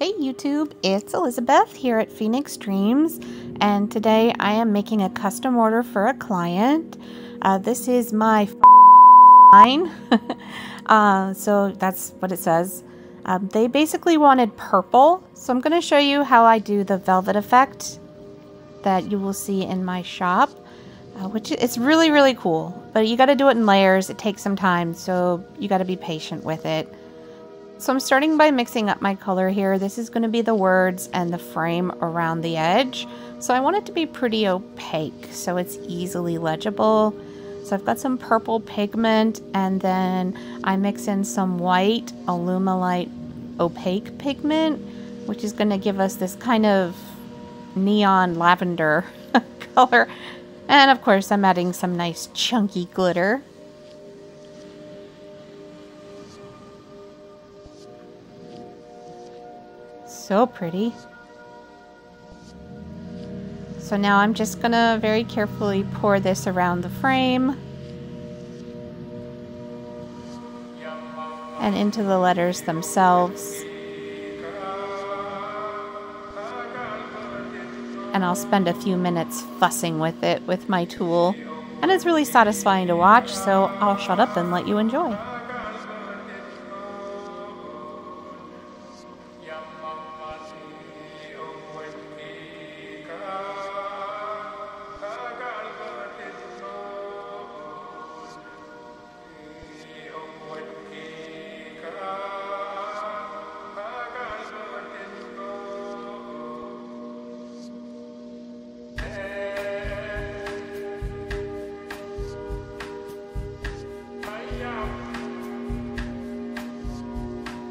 Hey YouTube, it's Elizabeth here at Phoenix Dreams, and today I am making a custom order for a client. This is my sign, so that's what it says. They basically wanted purple, so I'm going to show you how I do the velvet effect that you will see in my shop, which it's really cool, but you got to do it in layers. It takes some time, so you got to be patient with it. So I'm starting by mixing up my color here. This is going to be the words and the frame around the edge. So I want it to be pretty opaque so it's easily legible. So I've got some purple pigment, and then I mix in some white Alumilite opaque pigment, which is going to give us this kind of neon lavender color. And of course I'm adding some nice chunky glitter. So pretty. So now I'm just gonna very carefully pour this around the frame and into the letters themselves. And I'll spend a few minutes fussing with it with my tool. And it's really satisfying to watch, so I'll shut up and let you enjoy.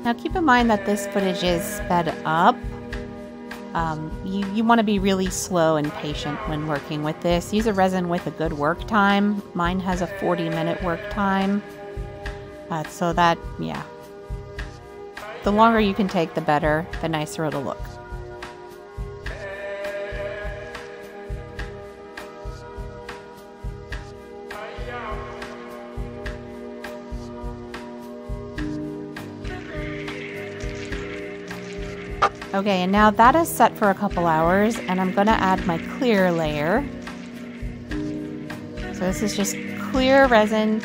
Now keep in mind that this footage is sped up. You want to be really slow and patient when working with this. Use a resin with a good work time. Mine has a 40-minute work time. So that, yeah. The longer you can take, the better, the nicer it'll look. Okay, and now that is set for a couple hours, and I'm going to add my clear layer. So this is just clear resin.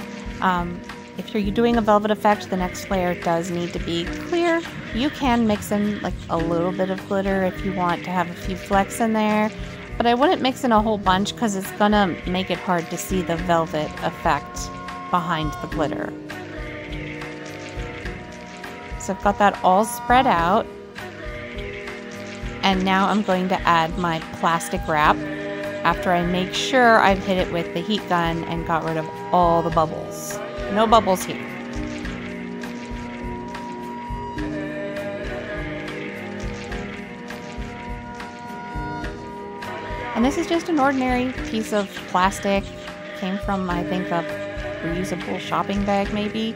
If you're doing a velvet effect, the next layer does need to be clear. You can mix in like a little bit of glitter if you want to have a few flecks in there, but I wouldn't mix in a whole bunch because it's going to make it hard to see the velvet effect behind the glitter. So I've got that all spread out. And now I'm going to add my plastic wrap after I make sure I've hit it with the heat gun and got rid of all the bubbles. No bubbles here. And this is just an ordinary piece of plastic. Came from, I think, a reusable shopping bag maybe.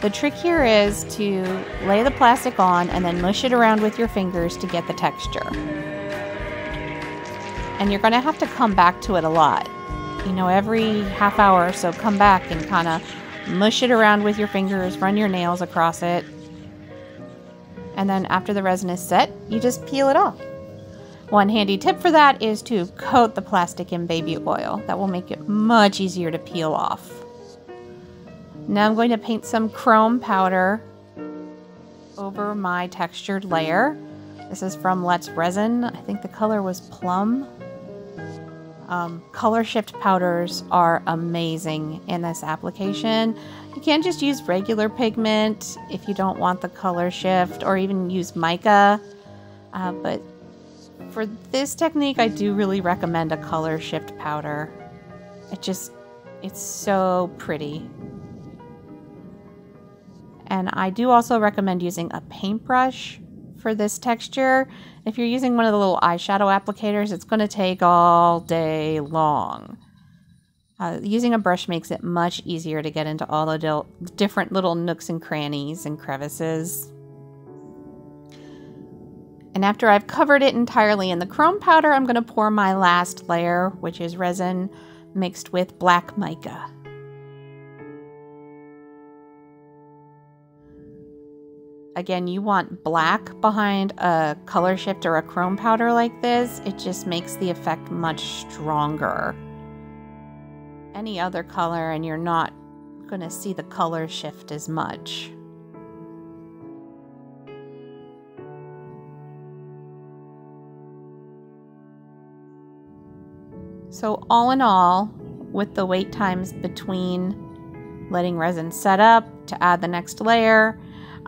The trick here is to lay the plastic on and then mush it around with your fingers to get the texture. And you're going to have to come back to it a lot. You know, every half hour or so, come back and kind of mush it around with your fingers, run your nails across it. And then after the resin is set, you just peel it off. One handy tip for that is to coat the plastic in baby oil. That will make it much easier to peel off. Now I'm going to paint some chrome powder over my textured layer. This is from Let's Resin. I think the color was Plum. Color shift powders are amazing in this application. You can just use regular pigment if you don't want the color shift, or even use mica. But for this technique, I do really recommend a color shift powder. It's so pretty. And I do also recommend using a paintbrush for this texture. If you're using one of the little eyeshadow applicators, it's going to take all day long. Using a brush makes it much easier to get into all the different little nooks and crannies and crevices. And after I've covered it entirely in the chrome powder, I'm going to pour my last layer, which is resin mixed with black mica. Again, you want black behind a color shift or a chrome powder like this. It just makes the effect much stronger. Any other color and you're not going to see the color shift as much. So all in all, with the wait times between letting resin set up to add the next layer,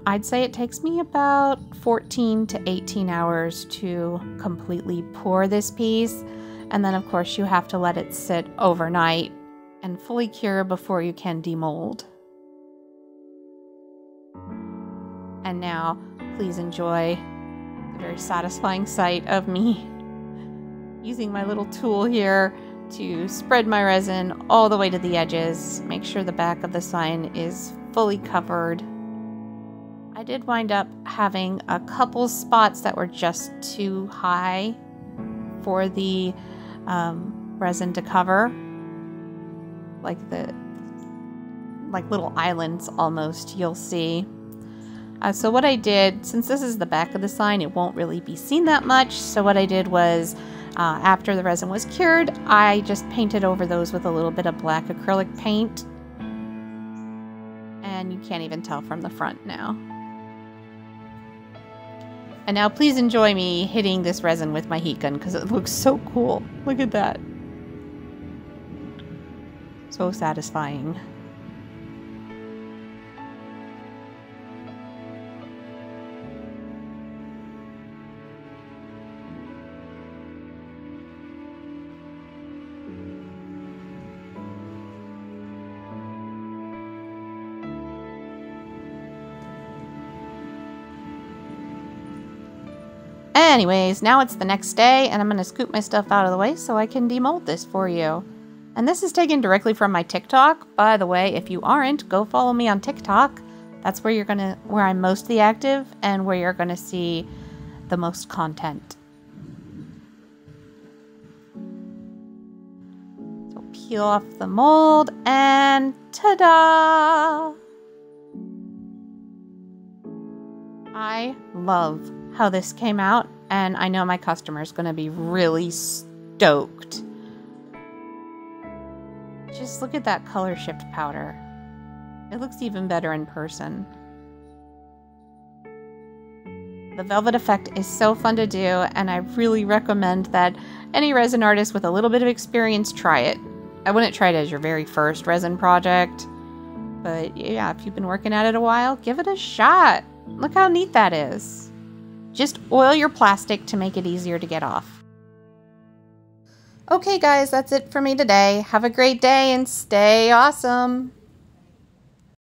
I'd say it takes me about 14 to 18 hours to completely pour this piece. And then of course you have to let it sit overnight and fully cure before you can demold. And now please enjoy the very satisfying sight of me using my little tool here to spread my resin all the way to the edges. Make sure the back of the sign is fully covered. I did wind up having a couple spots that were just too high for the resin to cover, like little islands almost, you'll see. So what I did, since this is the back of the sign, it won't really be seen that much. So what I did was, after the resin was cured, I just painted over those with a little bit of black acrylic paint. And you can't even tell from the front now. And now please enjoy me hitting this resin with my heat gun because it looks so cool. Look at that. So satisfying. Anyways, now it's the next day and I'm going to scoop my stuff out of the way so I can demold this for you. And this is taken directly from my TikTok. By the way, if you aren't, go follow me on TikTok. That's where I'm mostly active and where you're going to see the most content. So peel off the mold and ta-da! I love how this came out, and I know my customer's going to be really stoked. Just look at that color shift powder. It looks even better in person. The velvet effect is so fun to do, and I really recommend that any resin artist with a little bit of experience try it. I wouldn't try it as your very first resin project, but yeah, if you've been working at it a while, give it a shot. Look how neat that is. Just oil your plastic to make it easier to get off. Okay guys, that's it for me today. Have a great day and stay awesome.